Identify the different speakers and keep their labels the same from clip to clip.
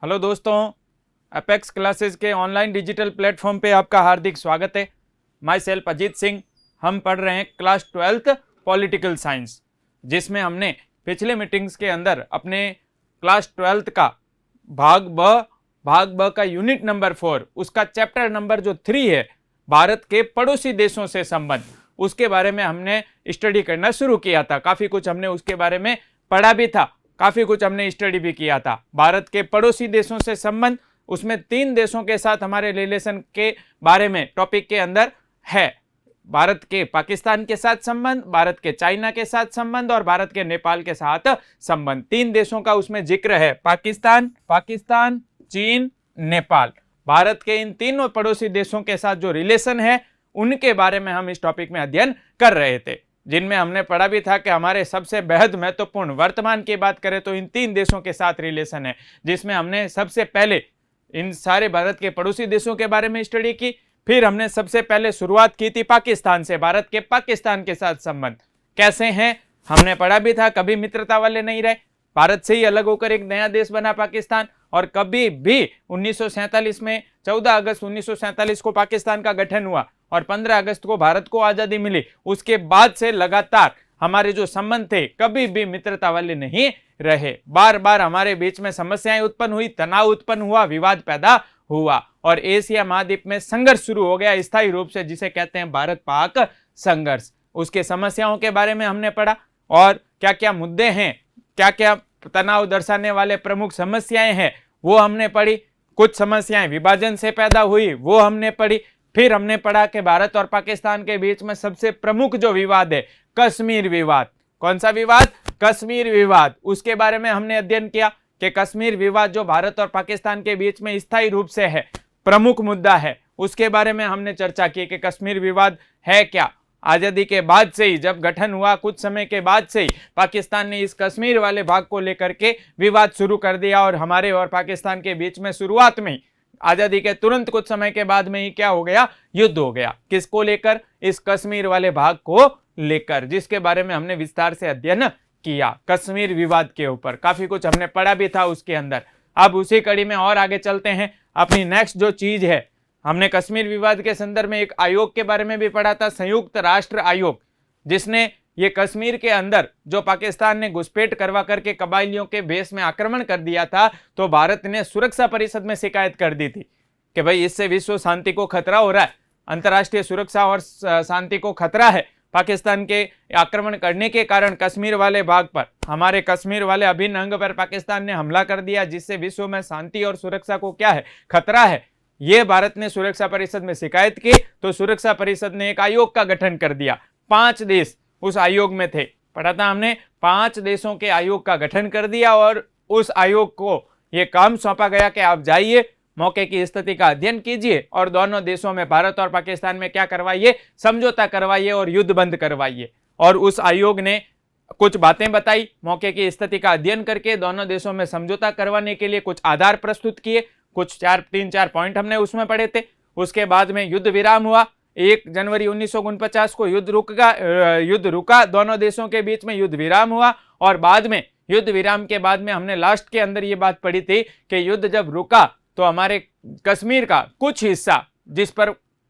Speaker 1: Hello दोस्तों, apex classes के online digital platform पे आपका हार्दिक स्वागत है। My self Ajit Singh. हम पढ़ रहे हैं क्लास 12th पॉलिटिकल साइंस, जिसमें हमने पिछले मीटिंग्स के अंदर अपने क्लास 12th का भाग ब का यूनिट नंबर 4, उसका चैप्टर नंबर जो 3 है, भारत के पड़ोसी देशों से संबंध, उसके बारे में हमने स्टडी करना शुरू किया था। काफ़ी कुछ हमने उसके बारे में पढ़ा भी था, काफ़ी कुछ हमने स्टडी भी किया था। भारत के पड़ोसी देशों से संबंध, उसमें 3 देशों के साथ हमारे रिलेशन के बारे में टॉपिक के अंदर है। भारत के पाकिस्तान के साथ संबंध, भारत के चाइना के साथ संबंध और भारत के नेपाल के साथ संबंध। 3 देशों का उसमें जिक्र है, पाकिस्तान, चीन, नेपाल। भारत के इन तीनों पड़ोसी देशों के साथ जो रिलेशन है, उनके बारे में हम इस टॉपिक में अध्ययन कर रहे थे, जिनमें हमने पढ़ा भी था कि हमारे सबसे बेहद महत्वपूर्ण, वर्तमान की बात करें तो इन 3 देशों के साथ रिलेशन है, जिसमें हमने सबसे पहले इन सारे भारत के पड़ोसी देशों के बारे में स्टडी की। फिर हमने सबसे पहले शुरुआत की थी पाकिस्तान से। भारत के पाकिस्तान के साथ संबंध कैसे हैं हमने पढ़ा भी था। कभी मित्रता वाले नहीं रहे, भारत से ही अलग होकर एक नया देश बना पाकिस्तान, और कभी भी 1947 में 14 अगस्त 1947 को पाकिस्तान का गठन हुआ और 15 अगस्त को भारत को आज़ादी मिली। उसके बाद से लगातार हमारे जो संबंध थे, कभी भी मित्रता वाले नहीं रहे। बार बार हमारे बीच में समस्याएं उत्पन्न हुई, तनाव उत्पन्न हुआ, विवाद पैदा हुआ और एशिया महाद्वीप में संघर्ष शुरू हो गया स्थायी रूप से, जिसे कहते हैं भारत पाक संघर्ष। उसके समस्याओं के बारे में हमने पढ़ा और क्या क्या मुद्दे हैं, क्या क्या तनाव दर्शाने वाले प्रमुख समस्याएं हैं, वो हमने पढ़ी। कुछ समस्याएं विभाजन से पैदा हुई, वो हमने पढ़ी। फिर हमने पढ़ा कि भारत और पाकिस्तान के बीच में सबसे प्रमुख जो विवाद है, कश्मीर विवाद। कौन सा विवाद? कश्मीर विवाद। उसके बारे में हमने अध्ययन किया कि कश्मीर विवाद जो भारत और पाकिस्तान के बीच में स्थायी रूप से है, प्रमुख मुद्दा है, उसके बारे में हमने चर्चा की कि कश्मीर विवाद है क्या। आज़ादी के बाद से ही, जब गठन हुआ कुछ समय के बाद से ही पाकिस्तान ने इस कश्मीर वाले भाग को लेकर के विवाद शुरू कर दिया और हमारे और पाकिस्तान के बीच में शुरुआत में ही, आज़ादी के तुरंत कुछ समय के बाद में ही क्या हो गया? युद्ध हो गया। किसको लेकर? इस कश्मीर वाले भाग को लेकर, जिसके बारे में हमने विस्तार से अध्ययन किया। कश्मीर विवाद के ऊपर काफी कुछ हमने पढ़ा भी था उसके अंदर। अब उसी कड़ी में और आगे चलते हैं। अपनी नेक्स्ट जो चीज है, हमने कश्मीर विवाद के संदर्भ में एक आयोग के बारे में भी पढ़ा था, संयुक्त राष्ट्र आयोग, जिसने ये कश्मीर के अंदर जो पाकिस्तान ने घुसपैठ करवा करके कबायलियों के भेष में आक्रमण कर दिया था, तो भारत ने सुरक्षा परिषद में शिकायत कर दी थी कि भाई इससे विश्व शांति को खतरा हो रहा है, अंतर्राष्ट्रीय सुरक्षा और शांति को खतरा है। पाकिस्तान के आक्रमण करने के कारण कश्मीर वाले भाग पर, हमारे कश्मीर वाले अभिन्न अंग पर पाकिस्तान ने हमला कर दिया, जिससे विश्व में शांति और सुरक्षा को क्या है? खतरा है। ये भारत ने सुरक्षा परिषद में शिकायत की, तो सुरक्षा परिषद ने एक आयोग का गठन कर दिया। 5 देश उस आयोग में थे, पढ़ा था हमने। 5 देशों के आयोग का गठन कर दिया और उस आयोग को ये काम सौंपा गया कि आप जाइए, मौके की स्थिति का अध्ययन कीजिए और दोनों देशों में, भारत और पाकिस्तान में क्या करवाइए? समझौता करवाइए और युद्ध बंद करवाइए। और उस आयोग ने कुछ बातें बताई, मौके की स्थिति का अध्ययन करके दोनों देशों में समझौता करवाने के लिए कुछ आधार प्रस्तुत किए। कुछ 3-4 पॉइंट हमने उसमें पढ़े थे। उसके बाद में युद्ध विराम हुआ। 1 जनवरी 1949 को युद्ध रुका, दोनों देशों के बीच में युद्ध विराम हुआ। और बाद में युद्ध विराम के बाद में हमने लास्ट के अंदर ये बात पढ़ी थी कि युद्ध जब रुका तो हमारे कश्मीर का कुछ हिस्सा, जिस पर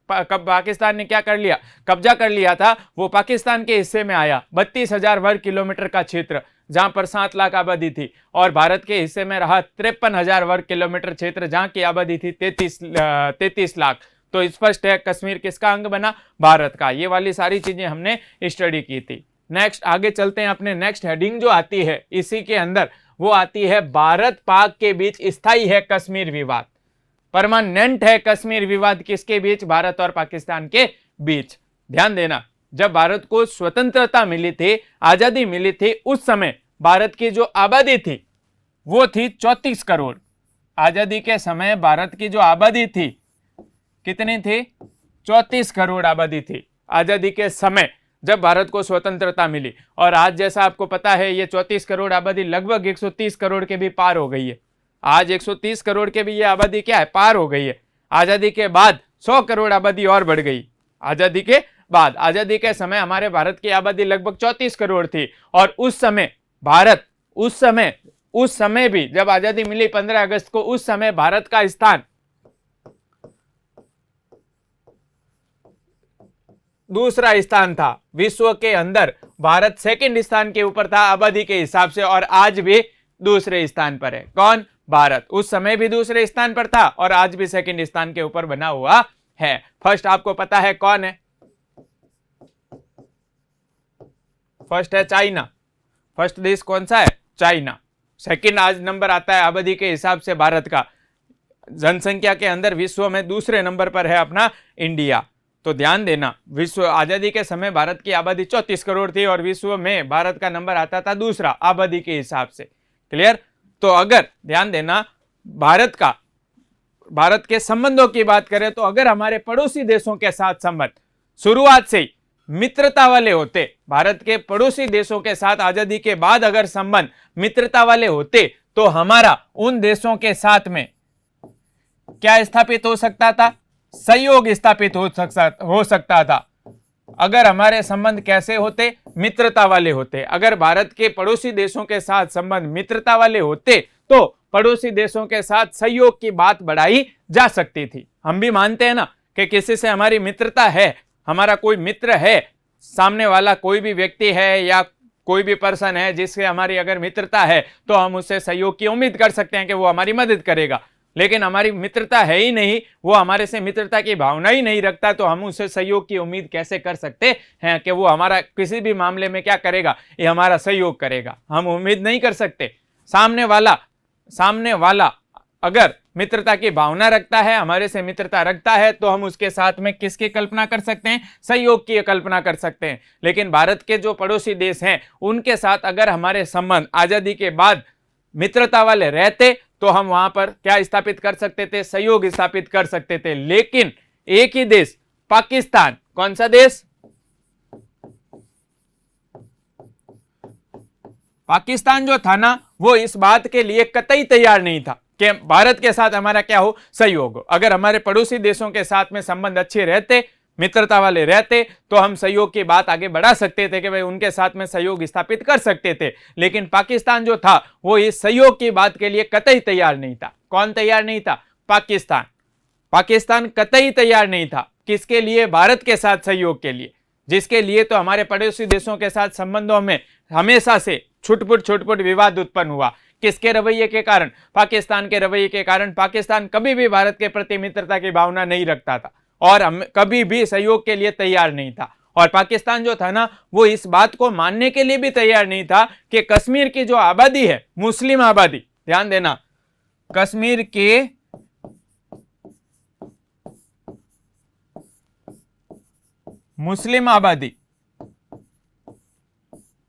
Speaker 1: पाकिस्तान ने क्या कर लिया? कब्जा कर लिया था, वो पाकिस्तान के हिस्से में आया। 32,000 वर्ग किलोमीटर का क्षेत्र, जहां पर 7 लाख आबादी थी, और भारत के हिस्से में रहा 53,000 वर्ग किलोमीटर क्षेत्र, जहां की आबादी थी 33 लाख। तो स्पष्ट है कश्मीर किसका अंग बना? भारत का। ये वाली सारी चीजें हमने स्टडी की थी। नेक्स्ट आगे चलते हैं। अपने नेक्स्ट हेडिंग जो आती है इसी के अंदर, वो आती है भारत पाक के बीच स्थायी है कश्मीर विवाद। परमानेंट है कश्मीर विवाद किसके बीच? भारत और पाकिस्तान के बीच। ध्यान देना, जब भारत को स्वतंत्रता मिली थी, आजादी मिली थी, उस समय भारत की जो आबादी थी वो थी 34 करोड़। आजादी के समय भारत की जो आबादी थी कितनी थी? 34 करोड़ आबादी थी आजादी के समय, जब भारत को स्वतंत्रता मिली। और आज जैसा आपको पता है, ये 34 करोड़ आबादी लगभग 130 करोड़ के भी पार हो गई है। आज 130 करोड़ के भी ये आबादी क्या है? पार हो गई है। आजादी के बाद 100 करोड़ आबादी और बढ़ गई। आजादी के बाद, आजादी के समय हमारे भारत की आबादी लगभग 34 करोड़ थी। और उस समय भारत, उस समय उस समय भी जब आजादी मिली 15 अगस्त को, उस समय भारत का स्थान दूसरा स्थान था। विश्व के अंदर भारत सेकंड स्थान के ऊपर था आबादी के हिसाब से, और आज भी दूसरे स्थान पर है। कौन? भारत। उस समय भी दूसरे स्थान पर था और आज भी सेकंड स्थान के ऊपर बना हुआ है। फर्स्ट आपको पता है कौन है? फर्स्ट है चाइना। फर्स्ट देश कौन सा है? चाइना। सेकंड आज नंबर आता है आबादी के हिसाब से भारत का। जनसंख्या के अंदर विश्व में दूसरे नंबर पर है अपना इंडिया। तो ध्यान देना, विश्व आजादी के समय भारत की आबादी 34 करोड़ थी और विश्व में भारत का नंबर आता था दूसरा आबादी के हिसाब से। क्लियर? तो अगर ध्यान देना, भारत के संबंधों की बात करें तो अगर हमारे पड़ोसी देशों के साथ संबंध शुरुआत से ही मित्रता वाले होते, भारत के पड़ोसी देशों के साथ आजादी के बाद अगर संबंध मित्रता वाले होते, तो हमारा उन देशों के साथ में क्या स्थापित हो सकता था? सहयोग स्थापित हो सकता था। अगर हमारे संबंध कैसे होते? मित्रता वाले होते। अगर भारत के पड़ोसी देशों के साथ संबंध मित्रता वाले होते तो पड़ोसी देशों के साथ सहयोग की बात बढ़ाई जा सकती थी। हम भी मानते हैं ना कि किसी से हमारी मित्रता है, हमारा कोई मित्र है, सामने वाला कोई भी व्यक्ति है या कोई भी पर्सन है जिससे हमारी अगर मित्रता है तो हम उससे सहयोग की उम्मीद कर सकते हैं कि वो हमारी मदद करेगा। लेकिन हमारी मित्रता है ही नहीं, वो हमारे से मित्रता की भावना ही नहीं रखता, तो हम उससे सहयोग की उम्मीद कैसे कर सकते हैं कि वो हमारा किसी भी मामले में क्या करेगा? ये हमारा सहयोग करेगा। हम उम्मीद नहीं कर सकते। सामने वाला अगर मित्रता की भावना रखता है, हमारे से मित्रता रखता है, तो हम उसके साथ में किसकी कल्पना कर सकते हैं? सहयोग की कल्पना कर सकते हैं। लेकिन भारत के जो पड़ोसी देश हैं उनके साथ अगर हमारे संबंध आजादी के बाद मित्रता वाले रहते तो हम वहां पर क्या स्थापित कर सकते थे? सहयोग स्थापित कर सकते थे। लेकिन एक ही देश पाकिस्तान, कौन सा देश? पाकिस्तान जो था ना, वो इस बात के लिए कतई तैयार नहीं था कि भारत के साथ हमारा क्या हो? सहयोग हो। अगर हमारे पड़ोसी देशों के साथ में संबंध अच्छे रहते, मित्रता वाले रहते, तो हम सहयोग की बात आगे बढ़ा सकते थे कि भाई उनके साथ में सहयोग स्थापित कर सकते थे। लेकिन पाकिस्तान जो था वो इस सहयोग की बात के लिए कतई तैयार नहीं था। कौन तैयार नहीं था? पाकिस्तान कतई तैयार नहीं था। किसके लिए? भारत के साथ सहयोग के लिए, जिसके लिए तो हमारे पड़ोसी देशों के साथ संबंधों में हमेशा से छुटपुट विवाद उत्पन्न हुआ। किसके रवैये के कारण? पाकिस्तान के रवैये के कारण। पाकिस्तान कभी भी भारत के प्रति मित्रता की भावना नहीं रखता था और कभी भी सहयोग के लिए तैयार नहीं था। और पाकिस्तान जो था ना, वो इस बात को मानने के लिए भी तैयार नहीं था कि कश्मीर की जो आबादी है, मुस्लिम आबादी, ध्यान देना, कश्मीर के मुस्लिम आबादी,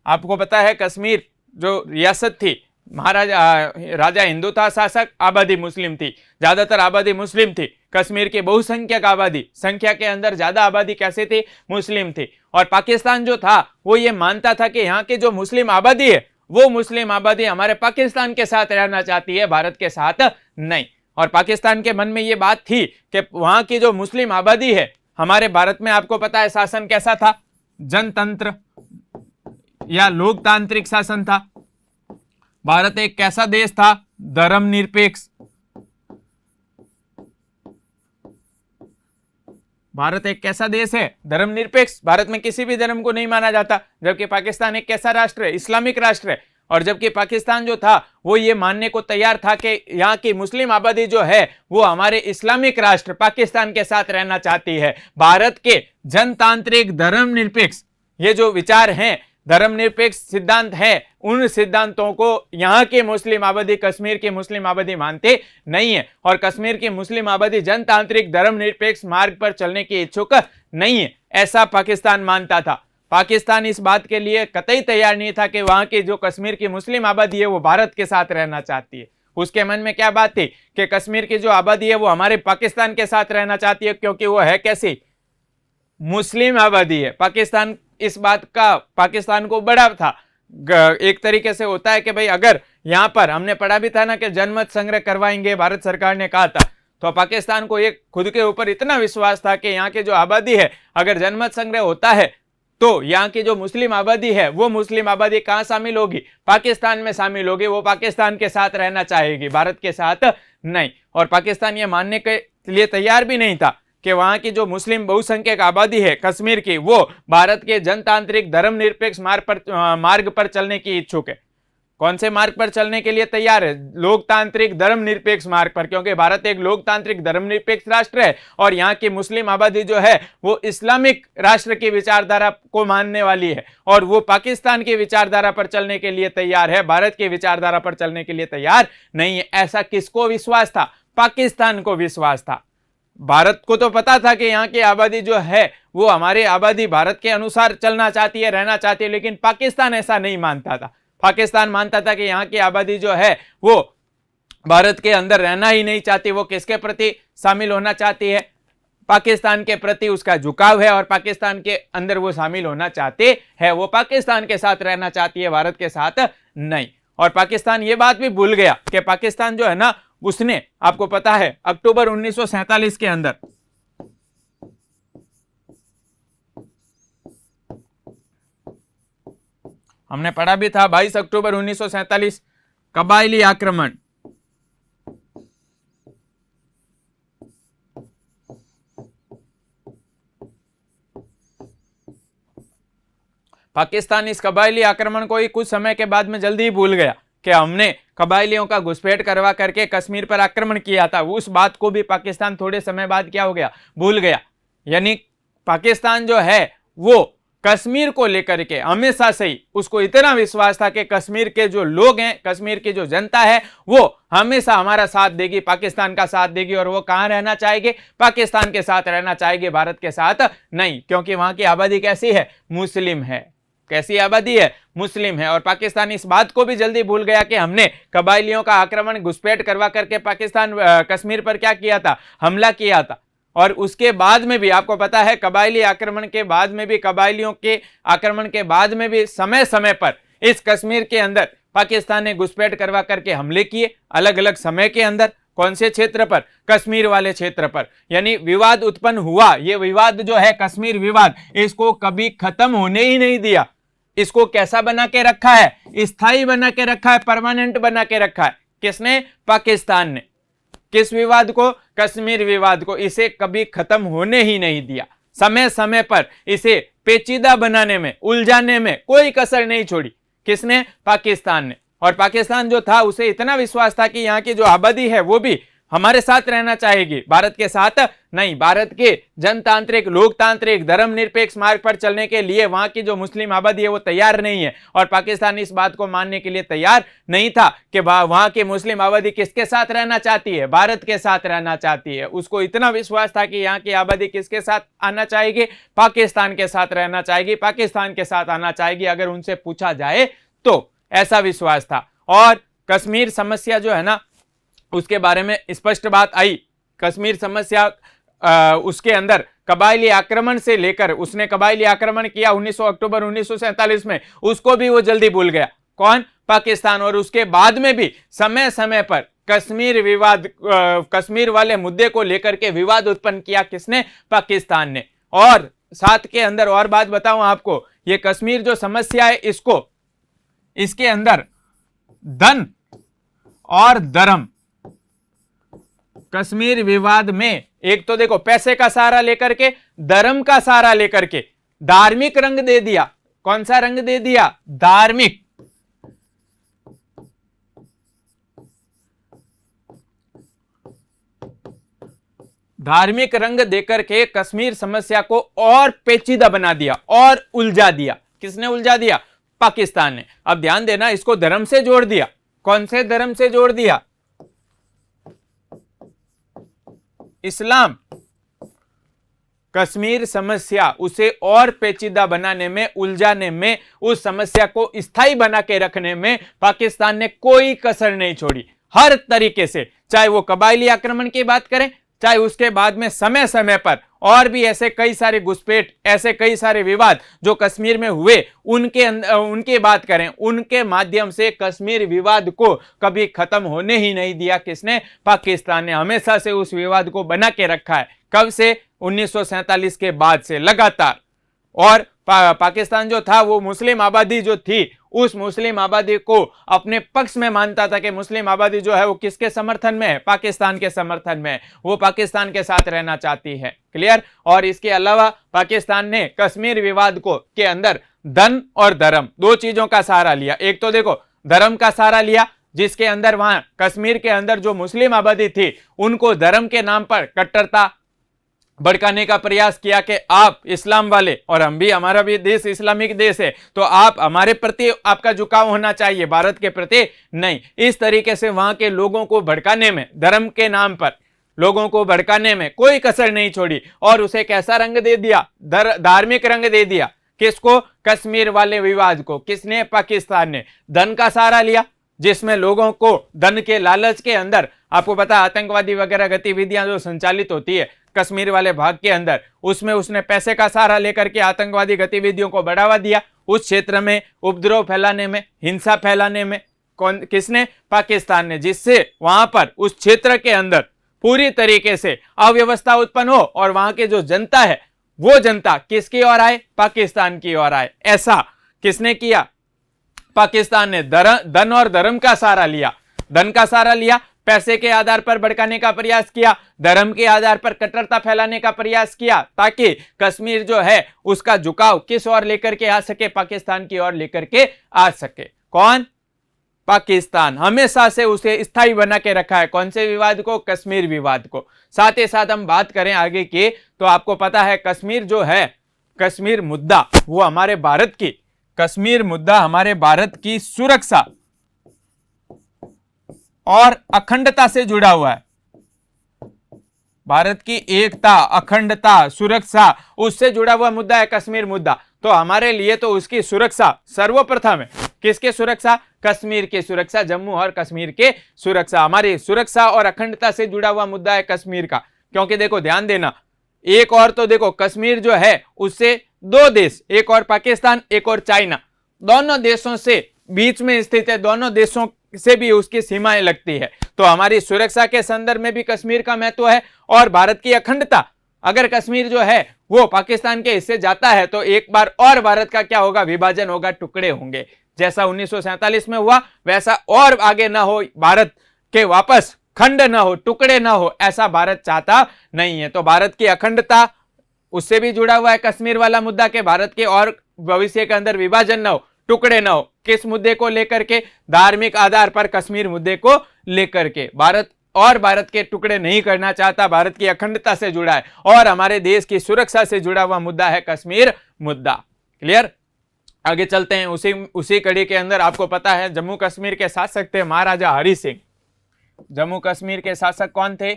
Speaker 1: आपको पता है कश्मीर जो रियासत थी, राजा हिंदू था शासक, आबादी मुस्लिम थी, ज्यादातर आबादी मुस्लिम थी। कश्मीर की बहुसंख्यक आबादी, संख्या के अंदर ज्यादा आबादी कैसे थी? मुस्लिम थी। और पाकिस्तान जो था वो ये मानता था कि यहाँ की जो मुस्लिम आबादी है, वो मुस्लिम आबादी हमारे पाकिस्तान के साथ रहना चाहती है, भारत के साथ नहीं। और पाकिस्तान के मन में ये बात थी कि वहां की जो मुस्लिम आबादी है, हमारे भारत में आपको पता है शासन कैसा था? जनतंत्र या लोकतांत्रिक शासन था। भारत एक कैसा देश था? धर्मनिरपेक्ष। भारत एक कैसा देश है? धर्मनिरपेक्ष। भारत में किसी भी धर्म को नहीं माना जाता, जबकि पाकिस्तान एक कैसा राष्ट्र है? इस्लामिक राष्ट्र है। और जबकि पाकिस्तान जो था वो ये मानने को तैयार था कि यहाँ की मुस्लिम आबादी जो है वो हमारे इस्लामिक राष्ट्र पाकिस्तान के साथ रहना चाहती है। भारत के जनतांत्रिक धर्मनिरपेक्ष ये जो विचार हैं, धर्मनिरपेक्ष सिद्धांत है, उन सिद्धांतों को यहाँ की मुस्लिम आबादी, कश्मीर की मुस्लिम आबादी मानते नहीं है। और कश्मीर की मुस्लिम आबादी जनतांत्रिक धर्मनिरपेक्ष मार्ग पर चलने की इच्छुक नहीं है, ऐसा पाकिस्तान मानता था। पाकिस्तान इस बात के लिए कतई तैयार नहीं था कि वहां की जो कश्मीर की मुस्लिम आबादी है वो भारत के साथ रहना चाहती है। उसके मन में क्या बात थी कि कश्मीर की जो आबादी है वो हमारे पाकिस्तान के साथ रहना चाहती है, क्योंकि वो है कैसी? मुस्लिम आबादी है। पाकिस्तान इस बात का पाकिस्तान को बड़ा था। एक तरीके से होता है कि भाई अगर यहाँ पर हमने पढ़ा भी था ना कि जनमत संग्रह करवाएंगे, भारत सरकार ने कहा था, तो पाकिस्तान को एक खुद के ऊपर इतना विश्वास था कि यहाँ की जो आबादी है, अगर जनमत संग्रह होता है तो यहाँ की जो मुस्लिम आबादी है वो मुस्लिम आबादी कहाँ शामिल होगी? पाकिस्तान में शामिल होगी। वो पाकिस्तान के साथ रहना चाहेगी, भारत के साथ नहीं। और पाकिस्तान ये मानने के लिए तैयार भी नहीं था कि वहां की जो मुस्लिम बहुसंख्यक आबादी है कश्मीर की, वो भारत के जनतांत्रिक धर्मनिरपेक्ष मार्ग पर चलने की इच्छुक है। कौन से मार्ग पर चलने के लिए तैयार है? लोकतांत्रिक धर्मनिरपेक्ष मार्ग पर, क्योंकि भारत एक लोकतांत्रिक धर्मनिरपेक्ष राष्ट्र है और यहाँ की मुस्लिम आबादी जो है वो इस्लामिक राष्ट्र की विचारधारा को मानने वाली है और वो पाकिस्तान की विचारधारा पर चलने के लिए तैयार है, भारत की विचारधारा पर चलने के लिए तैयार नहीं है। ऐसा किसको विश्वास था? पाकिस्तान को विश्वास था। भारत को तो पता था कि यहाँ की आबादी जो है वो हमारी आबादी भारत के अनुसार चलना चाहती है, रहना चाहती है, लेकिन पाकिस्तान ऐसा नहीं मानता था। पाकिस्तान मानता था कि यहाँ की आबादी जो है वो भारत के अंदर रहना ही नहीं चाहती। वो किसके प्रति शामिल होना चाहती है? पाकिस्तान के प्रति उसका झुकाव है और पाकिस्तान के अंदर वो शामिल होना चाहते हैं। वो पाकिस्तान के साथ रहना चाहती है, भारत के साथ नहीं। और पाकिस्तान ये बात भी भूल गया कि पाकिस्तान जो है ना, उसने, आपको पता है, अक्टूबर 1947 के अंदर हमने पढ़ा भी था, 22 अक्टूबर 1947 कबायली आक्रमण। पाकिस्तान इस कबायली आक्रमण को ही कुछ समय के बाद में जल्दी ही भूल गया कि हमने कबायलियों का घुसपैठ करवा करके कश्मीर पर आक्रमण किया था। उस बात को भी पाकिस्तान थोड़े समय बाद क्या हो गया? भूल गया। यानी पाकिस्तान जो है वो कश्मीर को लेकर के हमेशा से ही उसको इतना विश्वास था कि कश्मीर के जो लोग हैं, कश्मीर की जो जनता है, वो हमेशा हमारा साथ देगी, पाकिस्तान का साथ देगी। और वो कहां रहना चाहेगी? पाकिस्तान के साथ रहना चाहेगी, भारत के साथ नहीं। क्योंकि वहां की आबादी कैसी है? मुस्लिम है। कैसी आबादी है? मुस्लिम है। और पाकिस्तान इस बात को भी जल्दी भूल गया कि हमने कबायलियों का आक्रमण घुसपैठ करवा करके पाकिस्तान कश्मीर पर क्या किया था? हमला किया था। और उसके बाद में भी आपको पता है, कबायली आक्रमण के बाद में भी, कबायलियों के आक्रमण के बाद में भी समय समय पर इस कश्मीर के अंदर पाकिस्तान ने घुसपैठ करवा करके हमले किए, अलग अलग समय के अंदर। कौन से क्षेत्र पर? कश्मीर वाले क्षेत्र पर। यानी विवाद उत्पन्न हुआ। ये विवाद जो है, कश्मीर विवाद, इसको कभी खत्म होने ही नहीं दिया। इसको कैसा बना के रखा है? स्थायी बना के रखा है, परमानेंट बना के रखा है। किसने? पाकिस्तान ने। किस विवाद को? कश्मीर विवाद को। इसे कभी खत्म होने ही नहीं दिया। समय समय पर इसे पेचीदा बनाने में, उलझाने में कोई कसर नहीं छोड़ी। किसने? पाकिस्तान ने। और पाकिस्तान जो था, उसे इतना विश्वास था कि यहाँ की जो आबादी है वो भी हमारे साथ रहना चाहेगी, भारत के साथ नहीं। भारत के जनतांत्रिक, लोकतांत्रिक, धर्मनिरपेक्ष मार्ग पर चलने के लिए वहां की जो मुस्लिम आबादी है वो तैयार नहीं है। और पाकिस्तान इस बात को मानने के लिए तैयार नहीं था कि वहां की मुस्लिम आबादी किसके साथ रहना चाहती है? भारत के साथ रहना चाहती है। उसको इतना विश्वास था कि यहाँ की आबादी किसके साथ आना चाहेगी? पाकिस्तान के साथ रहना चाहेगी, पाकिस्तान के साथ आना चाहेगी, अगर उनसे पूछा जाए तो। ऐसा विश्वास था। और कश्मीर समस्या जो है ना, उसके बारे में स्पष्ट बात आई। कश्मीर समस्या उसके अंदर कबायली आक्रमण से लेकर, उसने कबायली आक्रमण किया 19 अक्टूबर 1947 में, उसको भी वो जल्दी भूल गया। कौन? पाकिस्तान। और उसके बाद में भी समय समय पर कश्मीर विवाद, कश्मीर वाले मुद्दे को लेकर के विवाद उत्पन्न किया। किसने? पाकिस्तान ने। और साथ के अंदर और बात बताऊं आपको, ये कश्मीर जो समस्या है, इसको, इसके अंदर धन और धर्म, कश्मीर विवाद में एक तो देखो पैसे का सहारा लेकर के, धर्म का सहारा लेकर के धार्मिक रंग दे दिया। कौन सा रंग दे दिया? धार्मिक। धार्मिक रंग देकर के कश्मीर समस्या को और पेचीदा बना दिया और उलझा दिया। किसने उलझा दिया? पाकिस्तान ने। अब ध्यान देना, इसको धर्म से जोड़ दिया। कौन से धर्म से जोड़ दिया? इस्लाम। कश्मीर समस्या उसे और पेचीदा बनाने में, उलझाने में, उस समस्या को स्थायी बना के रखने में पाकिस्तान ने कोई कसर नहीं छोड़ी, हर तरीके से। चाहे वो कबायली आक्रमण की बात करें, चाहे उसके बाद में समय समय पर और भी ऐसे कई सारे घुसपैठ, ऐसे कई सारे विवाद जो कश्मीर में हुए, उनकी बात करें, उनके माध्यम से कश्मीर विवाद को कभी खत्म होने ही नहीं दिया। किसने? पाकिस्तान ने हमेशा से उस विवाद को बना के रखा है। कब से? 1947 के बाद से लगातार। और पाकिस्तान जो था वो मुस्लिम आबादी जो थी उस मुस्लिम आबादी को अपने पक्ष में मानता था कि मुस्लिम आबादी जो है वो किसके समर्थन में है, पाकिस्तान के समर्थन में है, वो पाकिस्तान के साथ रहना चाहती है। क्लियर। और इसके अलावा पाकिस्तान ने कश्मीर विवाद को के अंदर धन और धर्म दो चीजों का सहारा लिया। एक तो देखो धर्म का सहारा लिया, जिसके अंदर वहां कश्मीर के अंदर जो मुस्लिम आबादी थी उनको धर्म के नाम पर कट्टरता भड़काने का प्रयास किया कि आप इस्लाम वाले, और हम भी, हमारा भी देश इस्लामिक देश है, तो आप हमारे प्रति आपका झुकाव होना चाहिए, भारत के प्रति नहीं। इस तरीके से वहां के लोगों को भड़काने में, धर्म के नाम पर लोगों को भड़काने में कोई कसर नहीं छोड़ी और उसे कैसा रंग दे दिया, धार्मिक रंग दे दिया। किसको? कश्मीर वाले विवाद को। किसने? पाकिस्तान ने। धन का सहारा लिया, जिसमें लोगों को धन के लालच के अंदर, आपको पता आतंकवादी वगैरह गतिविधियां जो संचालित होती है कश्मीर वाले भाग के अंदर, उसमें उसने पैसे का सहारा लेकर के आतंकवादी गतिविधियों को बढ़ावा दिया। उस क्षेत्र में उपद्रव फैलाने में, हिंसा फैलाने में किसने? पाकिस्तान ने, जिससे वहां पर उस क्षेत्र के अंदर पूरी तरीके से अव्यवस्था उत्पन्न हो और वहां के जो जनता है वो जनता किसकी ओर आए? पाकिस्तान की ओर आए। ऐसा किसने किया? पाकिस्तान ने धन और धर्म का सहारा लिया। धन का सहारा लिया, पैसे के आधार पर भड़काने का प्रयास किया, धर्म के आधार पर कट्टरता फैलाने का प्रयास किया, ताकि कश्मीर जो है उसका झुकाव किस ओर लेकर के आ सके? पाकिस्तान की ओर लेकर के आ सके। कौन? पाकिस्तान। हमेशा से उसे स्थायी बना के रखा है। कौन से विवाद को? कश्मीर विवाद को। साथ ही साथ हम बात करें आगे की, तो आपको पता है कश्मीर जो है, कश्मीर मुद्दा वो हमारे भारत की, कश्मीर मुद्दा हमारे भारत की सुरक्षा और अखंडता से जुड़ा हुआ है। भारत की एकता, अखंडता, सुरक्षा, उससे जुड़ा हुआ मुद्दा है कश्मीर मुद्दा। तो हमारे लिए तो उसकी सुरक्षा सर्वप्रथम है। किसकी सुरक्षा? कश्मीर की सुरक्षा, जम्मू और कश्मीर के सुरक्षा। हमारी सुरक्षा और अखंडता से जुड़ा हुआ मुद्दा है कश्मीर का। क्योंकि देखो ध्यान देना, एक और तो देखो कश्मीर जो है उससे दो देश, एक और पाकिस्तान, एक और चाइना, दोनों देशों से बीच में स्थित है, दोनों देशों से भी उसकी सीमाएं लगती है। तो हमारी सुरक्षा के संदर्भ में भी कश्मीर का महत्व है और भारत की अखंडता। अगर कश्मीर जो है वो पाकिस्तान के हिस्से जाता है तो एक बार और भारत का क्या होगा? विभाजन होगा, टुकड़े होंगे। जैसा 1947 में हुआ वैसा और आगे ना हो, भारत के वापस खंड ना हो, टुकड़े ना हो, ऐसा भारत चाहता नहीं है। तो भारत की अखंडता उससे भी जुड़ा हुआ है कश्मीर वाला मुद्दा के भारत के और भविष्य के अंदर विभाजन ना हो, टुकड़े ना हो। किस मुद्दे को लेकर के? धार्मिक आधार पर कश्मीर मुद्दे को लेकर के। भारत और भारत के टुकड़े नहीं करना चाहता, भारत की अखंडता से जुड़ा है और हमारे देश की सुरक्षा से जुड़ा हुआ मुद्दा है कश्मीर मुद्दा। क्लियर। आगे चलते हैं। उसी कड़ी के अंदर आपको पता है जम्मू कश्मीर के शासक थे महाराजा हरि सिंह। जम्मू कश्मीर के शासक कौन थे?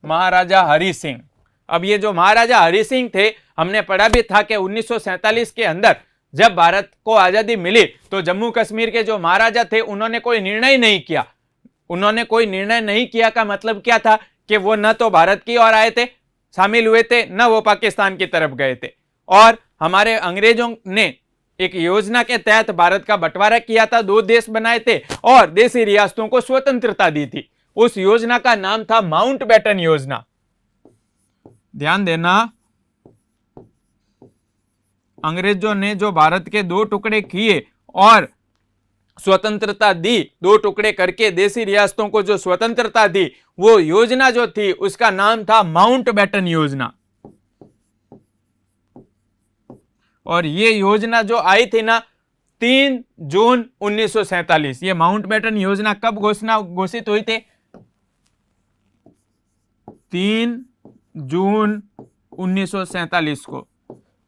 Speaker 1: महाराजा हरि सिंह। अब ये जो महाराजा हरि सिंह थे, हमने पढ़ा भी था कि 1947 के अंदर जब भारत को आजादी मिली तो जम्मू कश्मीर के जो महाराजा थे उन्होंने कोई निर्णय नहीं किया। उन्होंने कोई निर्णय नहीं किया का मतलब क्या था? कि वो न तो भारत की ओर आए थे, शामिल हुए थे, न वो पाकिस्तान की तरफ गए थे। और हमारे अंग्रेजों ने एक योजना के तहत भारत का बंटवारा किया था, दो देश बनाए थे और देशी रियासतों को स्वतंत्रता दी थी। उस योजना का नाम था माउंटबेटन योजना। ध्यान देना, अंग्रेजों ने जो भारत के दो टुकड़े किए और स्वतंत्रता दी, दो टुकड़े करके देशी रियासतों को जो स्वतंत्रता दी, वो योजना जो थी उसका नाम था माउंटबेटन योजना। और ये योजना जो आई थी ना 3 जून 1947, ये माउंटबेटन योजना कब घोषित हुई थी? 3 जून 1947 को।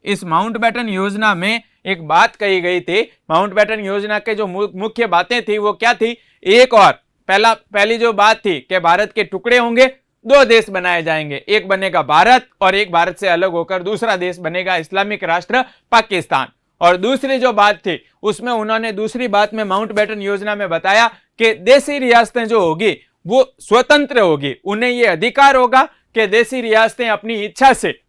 Speaker 1: इस माउंटबेटन योजना में एक बात कही गई थी। माउंटबेटन योजना के जो मुख्य बातें थी वो क्या थी? एक और पहली जो बात थी कि भारत के टुकड़े होंगे, दो देश बनाए जाएंगे, एक बनेगा भारत और एक भारत से अलग होकर दूसरा देश बनेगा इस्लामिक राष्ट्र पाकिस्तान। और दूसरी जो बात थी उसमें उन्होंने दूसरी बात में माउंटबेटन योजना में बताया कि देशी रियासतें जो होगी वो स्वतंत्र होगी। उन्हें ये अधिकार होगा कि देशी रियासतें अपनी इच्छा से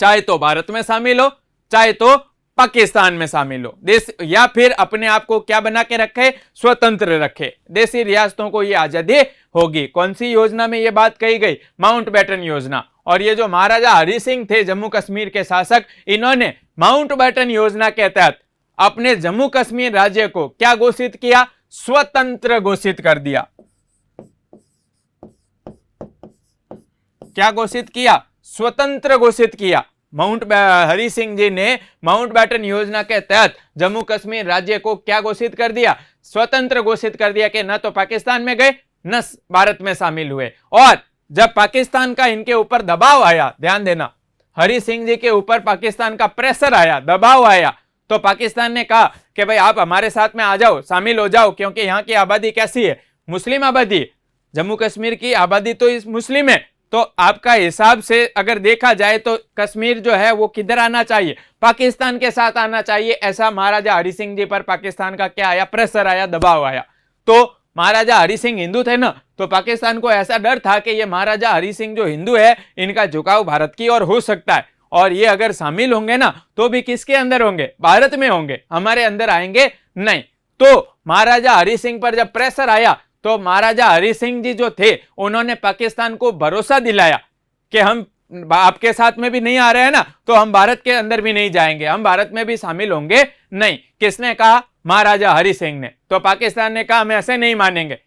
Speaker 1: चाहे तो भारत में शामिल हो, चाहे तो पाकिस्तान में शामिल हो, देश या फिर अपने आप को क्या बना के रखे, स्वतंत्र रखे, देशी रियासतों को ये आजादी होगी। कौन सी योजना में ये बात कही गई, माउंटबेटन योजना। और ये जो महाराजा हरि सिंह थे जम्मू कश्मीर के शासक, इन्होंने माउंटबेटन योजना के तहत अपने जम्मू कश्मीर राज्य को क्या घोषित किया, स्वतंत्र घोषित कर दिया। क्या घोषित किया, स्वतंत्र घोषित किया। हरि सिंह जी ने माउंटबेटन योजना के तहत जम्मू कश्मीर राज्य को क्या घोषित कर दिया, स्वतंत्र घोषित कर दिया कि न तो पाकिस्तान में गए न भारत में शामिल हुए। और जब पाकिस्तान का इनके ऊपर दबाव आया, ध्यान देना, हरि सिंह जी के ऊपर पाकिस्तान का प्रेशर आया, दबाव आया, तो पाकिस्तान ने कहा कि भाई आप हमारे साथ में आ जाओ, शामिल हो जाओ, क्योंकि यहाँ की आबादी कैसी है, मुस्लिम आबादी, जम्मू कश्मीर की आबादी तो इस मुस्लिम है। तो आपका हिसाब से अगर देखा जाए तो कश्मीर जो है वो किधर आना चाहिए, पाकिस्तान के साथ आना चाहिए। ऐसा महाराजा हरि सिंह जी पर पाकिस्तान का क्या आया, प्रेशर आया, दबाव आया। तो महाराजा हरि सिंह हिंदू थे ना, तो पाकिस्तान को ऐसा डर था कि ये महाराजा हरि सिंह जो हिंदू है, इनका झुकाव भारत की ओर हो सकता है, और ये अगर शामिल होंगे ना तो भी किसके अंदर होंगे, भारत में होंगे, हमारे अंदर आएंगे नहीं। तो महाराजा हरि सिंह पर जब प्रेशर आया तो महाराजा हरि सिंह जी जो थे उन्होंने पाकिस्तान को भरोसा दिलाया कि हम आपके साथ में भी नहीं आ रहे हैं ना, तो हम भारत के अंदर भी नहीं जाएंगे, हम भारत में भी शामिल होंगे नहीं। किसने कहा, महाराजा हरि सिंह ने। तो पाकिस्तान ने कहा हम ऐसे नहीं मानेंगे,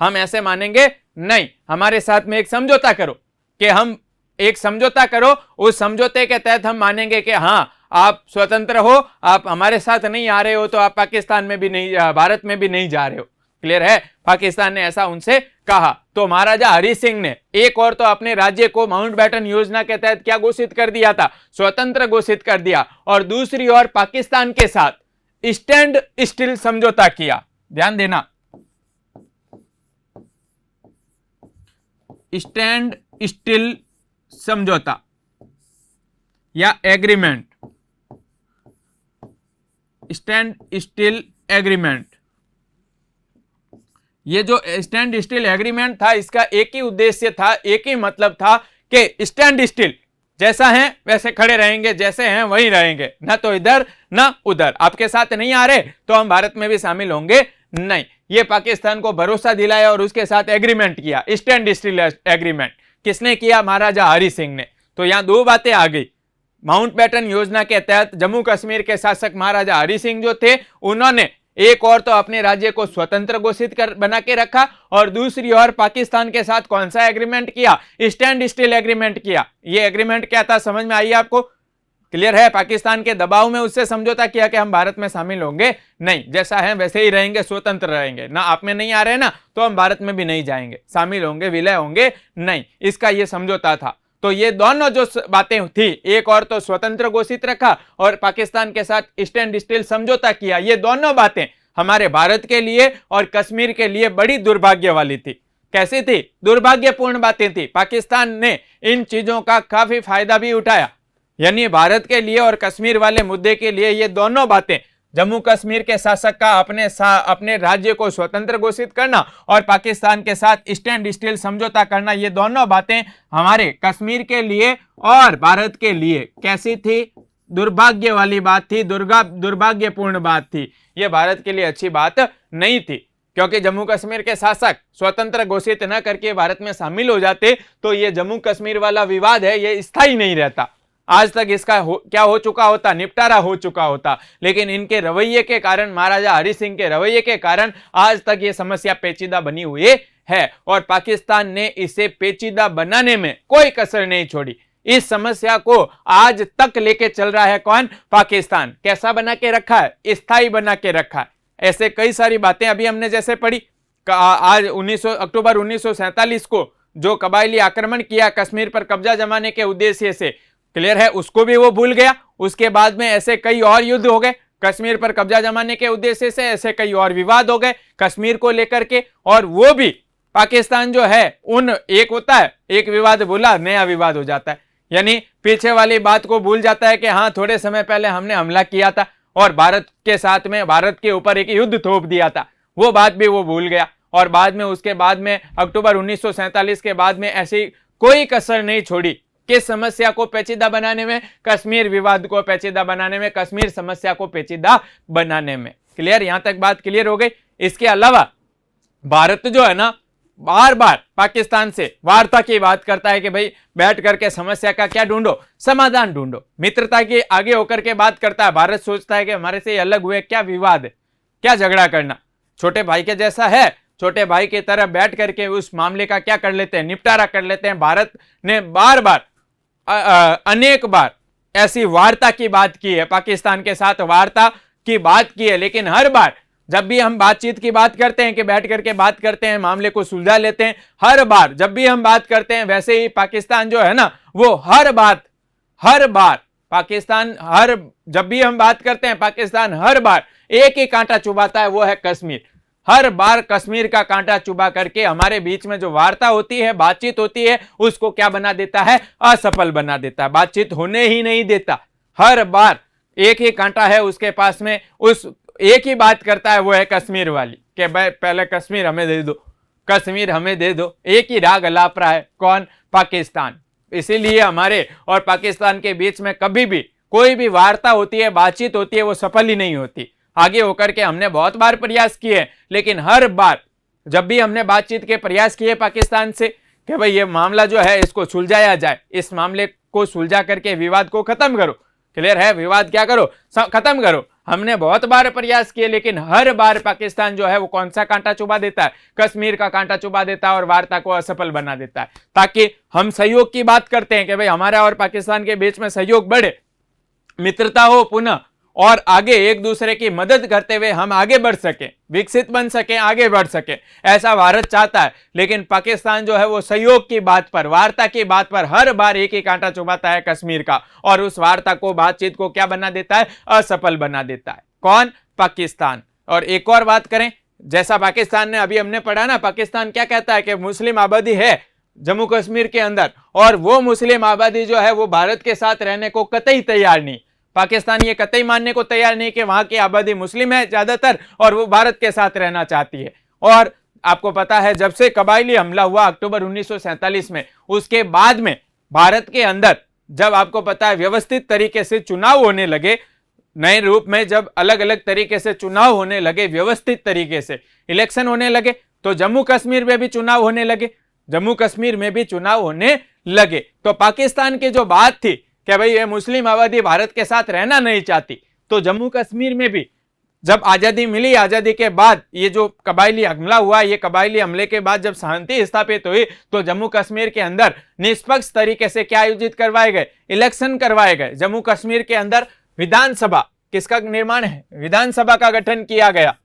Speaker 1: हम ऐसे मानेंगे नहीं, हमारे साथ में एक समझौता करो, कि हम एक समझौता करो, उस समझौते के तहत हम मानेंगे कि हाँ आप स्वतंत्र हो, आप हमारे साथ नहीं आ रहे हो, तो आप पाकिस्तान में भी नहीं, भारत में भी नहीं जा रहे हो। क्लियर है, पाकिस्तान ने ऐसा उनसे कहा। तो महाराजा हरि सिंह ने एक और तो अपने राज्य को माउंटबेटन योजना के तहत क्या घोषित कर दिया था, स्वतंत्र घोषित कर दिया, और दूसरी ओर पाकिस्तान के साथ स्टैंड स्टिल समझौता किया। ध्यान देना, स्टैंड स्टिल समझौता या एग्रीमेंट, स्टैंड स्टिल एग्रीमेंट। ये जो स्टैंड स्टिल एग्रीमेंट था, इसका एक ही उद्देश्य था, एक ही मतलब था कि स्टैंड स्टिल, जैसा है वैसे खड़े रहेंगे, जैसे हैं वहीं रहेंगे, ना तो इधर ना उधर, आपके साथ नहीं आ रहे तो हम भारत में भी शामिल होंगे नहीं। ये पाकिस्तान को भरोसा दिलाया और उसके साथ एग्रीमेंट किया, स्टैंड स्टिल एग्रीमेंट। किसने किया, महाराजा हरि सिंह ने। तो यहां दो बातें आ गई। माउंटबेटन योजना के तहत जम्मू कश्मीर के शासक महाराजा हरि सिंह जो थे, उन्होंने एक और तो अपने राज्य को स्वतंत्र घोषित कर बना के रखा, और दूसरी ओर पाकिस्तान के साथ कौन सा एग्रीमेंट किया, स्टैंड स्टिल एग्रीमेंट किया। ये एग्रीमेंट क्या था, समझ में आई आपको, क्लियर है। पाकिस्तान के दबाव में उससे समझौता किया कि हम भारत में शामिल होंगे नहीं, जैसा है वैसे ही रहेंगे, स्वतंत्र रहेंगे, ना आप में नहीं आ रहे ना तो हम भारत में भी नहीं जाएंगे, शामिल होंगे, विलय होंगे नहीं, इसका ये समझौता था। तो ये दोनों जो बातें थी, एक और तो स्वतंत्र घोषित रखा और पाकिस्तान के साथ स्टैंड स्टिल समझौता किया, ये दोनों बातें हमारे भारत के लिए और कश्मीर के लिए बड़ी दुर्भाग्य वाली थी। कैसी थी, दुर्भाग्यपूर्ण बातें थी। पाकिस्तान ने इन चीजों का काफी फायदा भी उठाया, यानी भारत के लिए और कश्मीर वाले मुद्दे के लिए ये दोनों बातें, जम्मू कश्मीर के शासक का अपने राज्य को स्वतंत्र घोषित करना और पाकिस्तान के साथ स्टैंड स्टिल समझौता करना, ये दोनों बातें हमारे कश्मीर के लिए और भारत के लिए कैसी थी, दुर्भाग्य वाली बात थी, दुर्भाग्यपूर्ण बात थी। ये भारत के लिए अच्छी बात नहीं थी, क्योंकि जम्मू कश्मीर के शासक स्वतंत्र घोषित न करके भारत में शामिल हो जाते तो ये जम्मू कश्मीर वाला विवाद है ये स्थायी नहीं रहता। आज तक इसका क्या हो चुका होता, निपटारा हो चुका होता। लेकिन इनके रवैये के कारण, महाराजा हरि सिंह के रवैये के कारण आज तक ये समस्या पेचीदा बनी हुई है, और पाकिस्तान ने इसे पेचीदा बनाने में कोई कसर नहीं छोड़ी। इस समस्या को आज तक लेके चल रहा है कौन, पाकिस्तान। कैसा बना के रखा है, स्थायी बना के रखा है। ऐसे कई सारी बातें अभी हमने जैसे पढ़ी, आज अक्टूबर 1947 को जो कबायली आक्रमण किया कश्मीर पर कब्जा जमाने के उद्देश्य से, क्लियर है, उसको भी वो भूल गया। उसके बाद में ऐसे कई और युद्ध हो गए कश्मीर पर कब्जा जमाने के उद्देश्य से, ऐसे कई और विवाद हो गए कश्मीर को लेकर के, और वो भी पाकिस्तान जो है एक होता है, एक विवाद भूला नया विवाद हो जाता है, यानी पीछे वाली बात को भूल जाता है कि हाँ थोड़े समय पहले हमने हमला किया था और भारत के साथ में भारत के ऊपर एक युद्ध थोप दिया था, वो बात भी वो भूल गया। और बाद में उसके बाद में अक्टूबर 1947 के बाद में ऐसी कोई कसर नहीं छोड़ी किस समस्या को पेचीदा बनाने में? कश्मीर विवाद को पेचीदा बनाने में, कश्मीर समस्या को पेचीदा बनाने में। क्लियर? यहां तक बात क्लियर हो गई। इसके अलावा भारत जो है ना बार बार पाकिस्तान से वार्ता की बात करता है कि भाई बैठ करके समस्या का क्या ढूंढो, समाधान ढूंढो, मित्रता की आगे होकर के बात करता है। भारत सोचता है कि हमारे से अलग हुए, क्या विवाद है, क्या झगड़ा करना, छोटे भाई के जैसा है, छोटे भाई की तरह बैठ करके उस मामले का क्या कर लेते हैं, निपटारा कर लेते हैं। भारत ने बार बार अनेक बार ऐसी वार्ता की बात की है, पाकिस्तान के साथ वार्ता की बात की है, लेकिन हर बार जब भी हम बातचीत की बात करते हैं कि बैठ करके बात करते हैं, मामले को सुलझा लेते हैं, हर बार जब भी हम बात करते हैं वैसे ही पाकिस्तान जो है ना वो हर बार पाकिस्तान जब भी हम बात करते हैं पाकिस्तान हर बार एक ही कांटा चुभाता है, वो है कश्मीर। हर बार कश्मीर का कांटा चुभा करके हमारे बीच में जो वार्ता होती है, बातचीत होती है, उसको क्या बना देता है? असफल बना देता है, बातचीत होने ही नहीं देता। हर बार एक ही कांटा है उसके पास में, उस एक ही बात करता है, वो है कश्मीर वाली कि भाई पहले कश्मीर हमें दे दो, कश्मीर हमें दे दो। एक ही राग अलाप रहा है, कौन? पाकिस्तान। इसीलिए हमारे और पाकिस्तान के बीच में कभी भी कोई भी वार्ता होती है, बातचीत होती है, वो सफल ही नहीं होती। आगे होकर के हमने बहुत बार प्रयास किए, लेकिन हर बार जब भी हमने बातचीत के प्रयास किए पाकिस्तान से कि भाई ये मामला जो है इसको सुलझाया जाए, इस मामले को सुलझा करके विवाद को खत्म करो। क्लियर है? विवाद क्या करो? खत्म करो। हमने बहुत बार प्रयास किए, लेकिन हर बार पाकिस्तान जो है वो कौन सा कांटा चुभा देता है? कश्मीर का कांटा चुभा देता है और वार्ता को असफल बना देता है। ताकि हम सहयोग की बात करते हैं कि भाई हमारा और पाकिस्तान के बीच में सहयोग बढ़े, मित्रता हो पुनः, और आगे एक दूसरे की मदद करते हुए हम आगे बढ़ सके, विकसित बन सके, आगे बढ़ सके, ऐसा भारत चाहता है। लेकिन पाकिस्तान जो है वो सहयोग की बात पर, वार्ता की बात पर हर बार एक ही कांटा चुभाता है कश्मीर का, और उस वार्ता को, बातचीत को क्या बना देता है? असफल बना देता है। कौन? पाकिस्तान। और एक और बात करें, जैसा पाकिस्तान ने अभी हमने पढ़ा ना, पाकिस्तान क्या कहता है कि मुस्लिम आबादी है जम्मू कश्मीर के अंदर, और वो मुस्लिम आबादी जो है वो भारत के साथ रहने को कतई तैयार नहीं। पाकिस्तान ये कतई मानने को तैयार नहीं कि वहां की आबादी मुस्लिम है ज्यादातर और वो भारत के साथ रहना चाहती है। और आपको पता है जब से कबायली हमला हुआ अक्टूबर 1947 में, उसके बाद में भारत के अंदर जब आपको पता है व्यवस्थित तरीके से चुनाव होने लगे, नए रूप में जब अलग अलग तरीके से चुनाव होने लगे, व्यवस्थित तरीके से इलेक्शन होने लगे, तो जम्मू कश्मीर में भी चुनाव होने लगे, जम्मू कश्मीर में भी चुनाव होने लगे। तो पाकिस्तान की जो बात थी कि भाई ये मुस्लिम आबादी भारत के साथ रहना नहीं चाहती, तो जम्मू कश्मीर में भी जब आजादी मिली, आजादी के बाद ये जो कबायली हमला हुआ, ये कबायली हमले के बाद जब शांति स्थापित हुई, तो जम्मू कश्मीर के अंदर निष्पक्ष तरीके से क्या आयोजित करवाए गए? इलेक्शन करवाए गए। जम्मू कश्मीर के अंदर विधानसभा किसका निर्माण है? विधानसभा का गठन किया गया।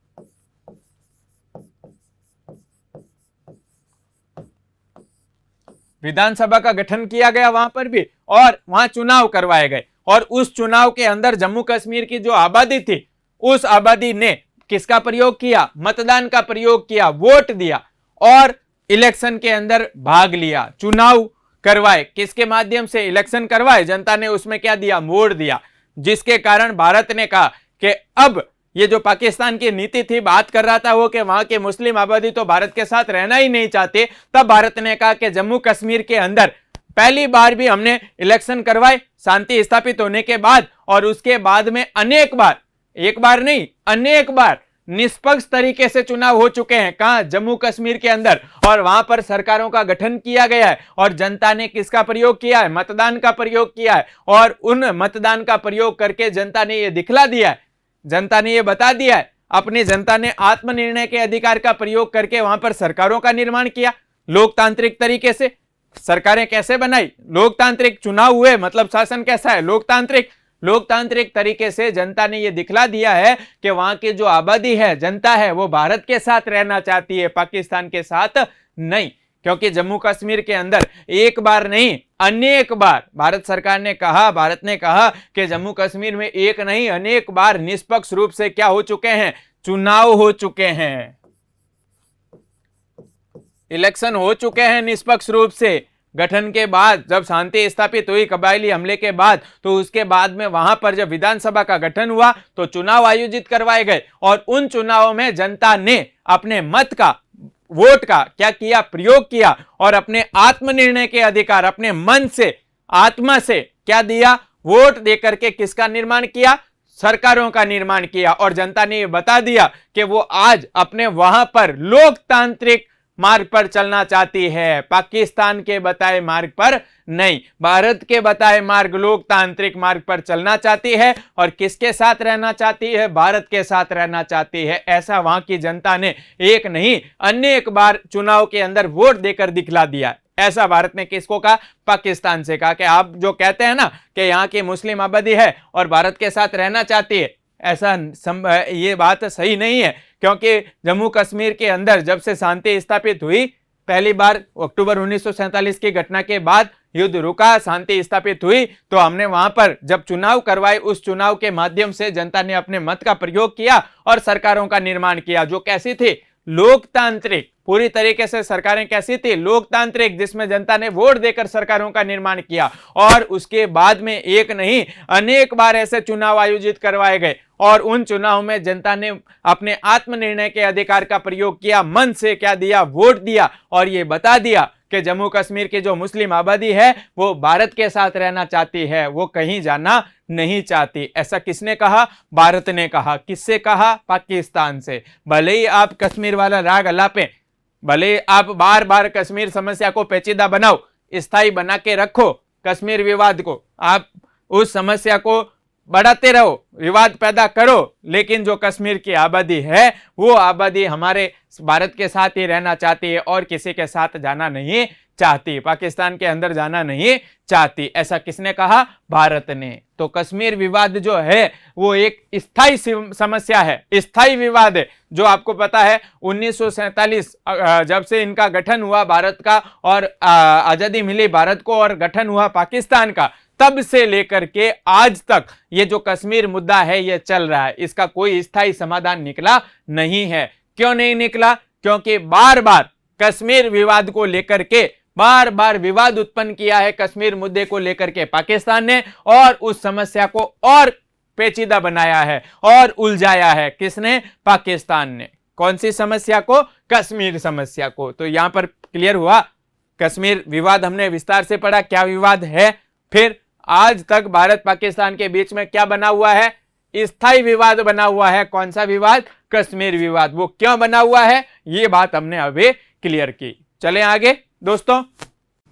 Speaker 1: विधानसभा का गठन किया गया वहां पर भी, और वहां चुनाव करवाए गए, और उस चुनाव के अंदर जम्मू कश्मीर की जो आबादी थी, उस आबादी ने किसका प्रयोग किया? मतदान का प्रयोग किया, वोट दिया और इलेक्शन के अंदर भाग लिया, चुनाव करवाए। किसके माध्यम से? इलेक्शन करवाए, जनता ने उसमें क्या दिया? वोट दिया, जिसके कारण भारत ने कहा कि अब ये जो पाकिस्तान की नीति थी, बात कर रहा था वो कि वहां के मुस्लिम आबादी तो भारत के साथ रहना ही नहीं चाहते, तब भारत ने कहा कि जम्मू कश्मीर के अंदर पहली बार भी हमने इलेक्शन करवाए शांति स्थापित होने के बाद, और उसके बाद में अनेक बार, एक बार नहीं अनेक बार निष्पक्ष तरीके से चुनाव हो चुके हैं। कहां? जम्मू कश्मीर के अंदर, और वहां पर सरकारों का गठन किया गया है, और जनता ने किसका प्रयोग किया है? मतदान का प्रयोग किया है, और उन मतदान का प्रयोग करके जनता ने यह दिखला दिया है, जनता ने यह बता दिया है, अपनी जनता ने आत्मनिर्णय के अधिकार का प्रयोग करके वहां पर सरकारों का निर्माण किया। लोकतांत्रिक तरीके से सरकारें कैसे बनाई? लोकतांत्रिक चुनाव हुए, मतलब शासन कैसा है? लोकतांत्रिक। लोकतांत्रिक तरीके से जनता ने यह दिखला दिया है कि वहां की जो आबादी है, जनता है, वो भारत के साथ रहना चाहती है, पाकिस्तान के साथ नहीं। क्योंकि जम्मू कश्मीर के अंदर एक बार नहीं अनेक बार भारत सरकार ने कहा, भारत ने कहा कि जम्मू कश्मीर में एक नहीं अनेक बार निष्पक्ष रूप से क्या हो चुके हैं? चुनाव हो चुके हैं, इलेक्शन हो चुके हैं निष्पक्ष रूप से। गठन के बाद जब शांति स्थापित हुई कबायली हमले के बाद, तो उसके बाद में वहां पर जब विधानसभा का गठन हुआ तो चुनाव आयोजित करवाए गए, और उन चुनावों में जनता ने अपने मत का, वोट का क्या किया? प्रयोग किया, और अपने आत्मनिर्णय के अधिकार, अपने मन से आत्मा से क्या दिया, वोट देकर के किसका निर्माण किया, सरकारों का निर्माण किया। और जनता ने ये बता दिया कि वो आज अपने वहां पर लोकतांत्रिक मार्ग पर चलना चाहती है, पाकिस्तान के बताए मार्ग पर नहीं, भारत के बताए मार्ग लोकतांत्रिक मार्ग पर चलना चाहती है। और किसके साथ रहना चाहती है, भारत के साथ रहना चाहती है। ऐसा वहां की जनता ने एक नहीं अनेक बार चुनाव के अंदर वोट देकर दिखला दिया। ऐसा भारत ने किसको कहा, पाकिस्तान से कहा कि आप जो कहते हैं ना कि यहाँ की मुस्लिम आबादी है और भारत के साथ रहना चाहती है, ऐसा ये बात सही नहीं है। क्योंकि जम्मू कश्मीर के अंदर जब से शांति स्थापित हुई, पहली बार अक्टूबर 1947 की घटना के बाद युद्ध रुका, शांति स्थापित हुई, तो हमने वहां पर जब चुनाव करवाए, उस चुनाव के माध्यम से जनता ने अपने मत का प्रयोग किया और सरकारों का निर्माण किया, जो कैसी थी, लोकतांत्रिक। पूरी तरीके से सरकारें कैसी थी, लोकतांत्रिक, जिसमें जनता ने वोट देकर सरकारों का निर्माण किया। और उसके बाद में एक नहीं अनेक बार ऐसे चुनाव आयोजित करवाए गए और उन चुनाव में जनता ने अपने आत्मनिर्णय के अधिकार का प्रयोग किया, मन से क्या दिया, वोट दिया और ये बता दिया कि जम्मू कश्मीर की जो मुस्लिम आबादी है वो भारत के साथ रहना चाहती है, वो कहीं जाना नहीं चाहती। ऐसा किसने कहा, भारत ने कहा। किससे कहा, पाकिस्तान से। भले ही आप कश्मीर वाला राग अलापें, भले आप बार बार कश्मीर समस्या को पेचीदा बनाओ, स्थायी बना के रखो कश्मीर विवाद को, आप उस समस्या को बढ़ाते रहो, विवाद पैदा करो, लेकिन जो कश्मीर की आबादी है वो आबादी हमारे भारत के साथ ही रहना चाहती है और किसी के साथ जाना नहीं चाहती, पाकिस्तान के अंदर जाना नहीं चाहती। ऐसा किसने कहा, भारत ने। तो कश्मीर विवाद जो है वो एक स्थायी समस्या है, स्थायी विवाद है, जो आपको पता है 1947 जब से इनका गठन हुआ भारत का और आजादी मिली भारत को और गठन हुआ पाकिस्तान का, तब से लेकर के आज तक ये जो कश्मीर मुद्दा है ये चल रहा है। इसका कोई स्थायी समाधान निकला नहीं है। क्यों नहीं निकला, क्योंकि बार बार कश्मीर विवाद को लेकर के बार बार विवाद उत्पन्न किया है कश्मीर मुद्दे को लेकर के पाकिस्तान ने, और उस समस्या को और पेचीदा बनाया है और उलझाया है। किसने, पाकिस्तान ने। कौन सी समस्या को, कश्मीर समस्या को। तो यहां पर क्लियर हुआ, कश्मीर विवाद हमने विस्तार से पढ़ा, क्या विवाद है। फिर आज तक भारत पाकिस्तान के बीच में क्या बना हुआ है, स्थायी विवाद बना हुआ है। कौन सा विवाद, कश्मीर विवाद। वो क्यों बना हुआ है, ये बात हमने अभी क्लियर की। चलें आगे दोस्तों।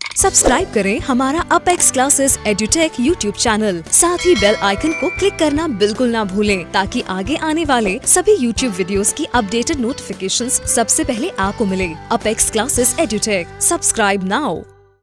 Speaker 2: सब्सक्राइब करें हमारा apex classes edutech YouTube channel, साथ ही बेल आइकन को क्लिक करना बिल्कुल ना भूलें, ताकि आगे आने वाले सभी यूट्यूब वीडियोस की अपडेटेड नोटिफिकेशंस सबसे पहले आपको मिले। Apex classes edutech, subscribe now.